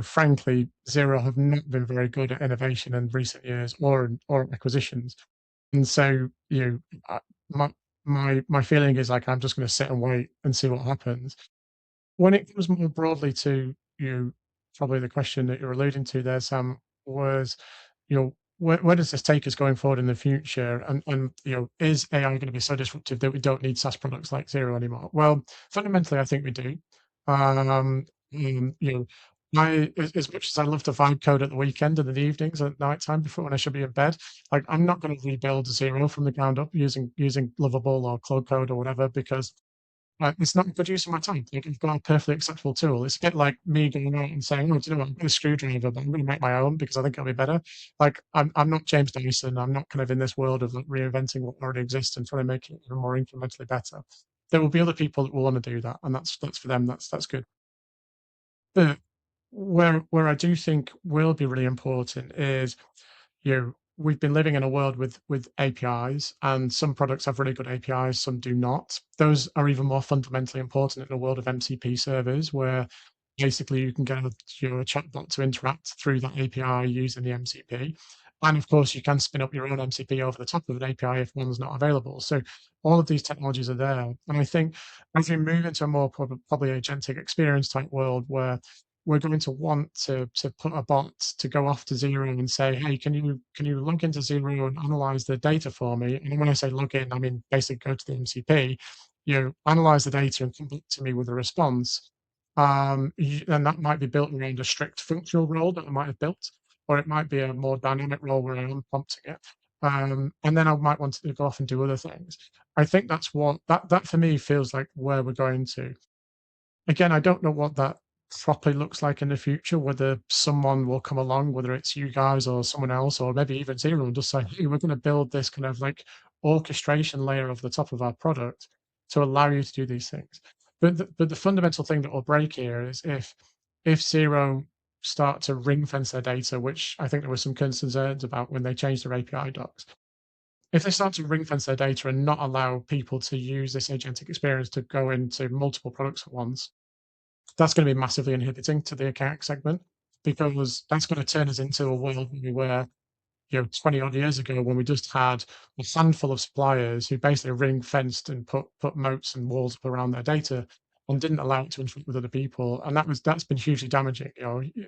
Frankly, Zero have not been very good at innovation in recent years or acquisitions, and so I- my my feeling is like I'm just going to sit and wait and see what happens. When it comes more broadly to probably the question that you're alluding to there, Sam, was where does this take us going forward in the future? And is AI going to be so disruptive that we don't need SaaS products like Zero anymore? Well, fundamentally, I think we do. Um, you know, as much as I love to vibe code at the weekend and in the evenings and at night time before when I should be in bed, like I'm not going to rebuild Zero from the ground up using Lovable or Cloud Code or whatever, because it's not a good use of my time. Like, I've got a perfectly acceptable tool. It's a bit like me going out and saying, "Oh, do you know what? I've got a screwdriver, but I'm going to make my own because I think it'll be better." Like, I'm not James Dyson. I'm not kind of in this world of like reinventing what already exists and trying to make it even more incrementally better. There will be other people that will want to do that, and that's for them. That's good. But where I do think will be really important is we've been living in a world with APIs, and some products have really good APIs, some do not. Those are even more fundamentally important in a world of MCP servers, where basically you can get a chatbot to interact through that API using the MCP. And of course, you can spin up your own MCP over the top of an API if one's not available. So all of these technologies are there. And I think as we move into a more probably agentic experience type world where we're going to want to put a bot to go off to Zero and say, hey, can you log into Zero and analyze the data for me? And when I say log in, I mean basically go to the MCP, analyze the data and come back to me with a response. And that might be built around a strict functional role that I might have built, or it might be a more dynamic role where I am prompting it. And then I might want to go off and do other things. I think that's what that for me feels like where we're going to. Again, I don't know what that properly looks like in the future, whether someone will come along, whether it's you guys or someone else, or maybe even Zero, and just say, hey, we're going to build this kind of like orchestration layer over the top of our product to allow you to do these things. But the fundamental thing that will break here is if Zero start to ring fence their data, which I think there were some concerns about when they changed their API docs. If they start to ring fence their data and not allow people to use this agentic experience to go into multiple products at once, that's going to be massively inhibiting to the account segment, because that's going to turn us into a world where 20 odd years ago, when we just had a handful of suppliers who basically ring fenced and put moats and walls up around their data and didn't allow it to interact with other people. And that's been hugely damaging,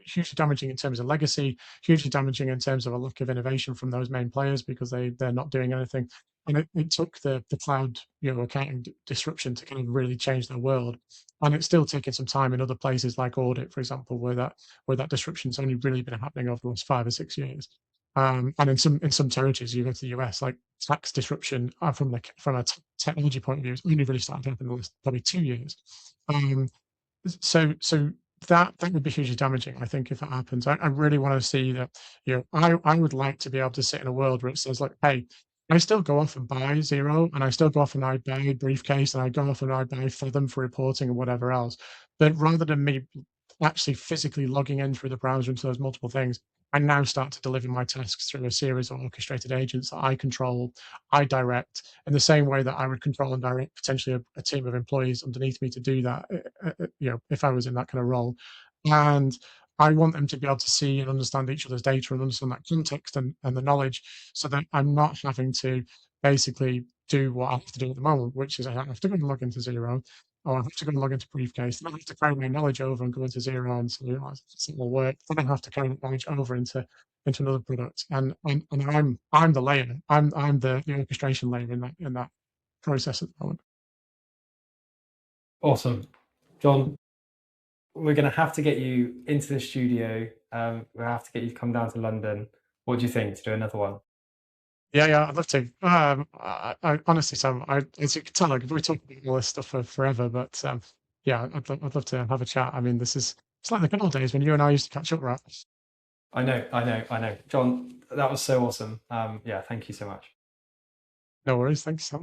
hugely damaging in terms of legacy, hugely damaging in terms of a lack of innovation from those main players because they're not doing anything. And it took the cloud, accounting disruption to kind of really change their world. And it's still taking some time in other places like audit, for example, where that disruption's only really been happening over the last 5 or 6 years. And in some territories, you go to the US, like tax disruption from a technology point of view, it's only really started happening in the last probably 2 years. Um, so that would be hugely damaging, I think, if that happens. I really want to see that. I would like to be able to sit in a world where it says like, hey, I still go off and buy Zero, and I still go off and I buy Briefcase, and I go off and I buy Fathom for reporting and whatever else. But rather than me actually physically logging in through the browser into those multiple things, I now start to deliver my tasks through a series of orchestrated agents that I control, I direct, in the same way that I would control and direct potentially a team of employees underneath me to do that, if I was in that kind of role. And I want them to be able to see and understand each other's data and understand that context and the knowledge, so that I'm not having to basically do what I have to do at the moment, which is I have to go and log into Zero, or I have to go and log into Briefcase, then I have to carry my knowledge over and go into Zero and say, it will work. Then I have to carry that knowledge over into another product. And I'm the layer. I'm the orchestration layer in that process at the moment. Awesome. John, we're going to have to get you into the studio. We'll have to get you to come down to London. What do you think to do another one? Yeah, I'd love to. I honestly, Sam, as you can tell, like, we talk about all this stuff for forever, but yeah, I'd love to have a chat. I mean, it's like the good old days when you and I used to catch up, right? I know. John, that was so awesome. Yeah, thank you so much. No worries. Thanks, Sam.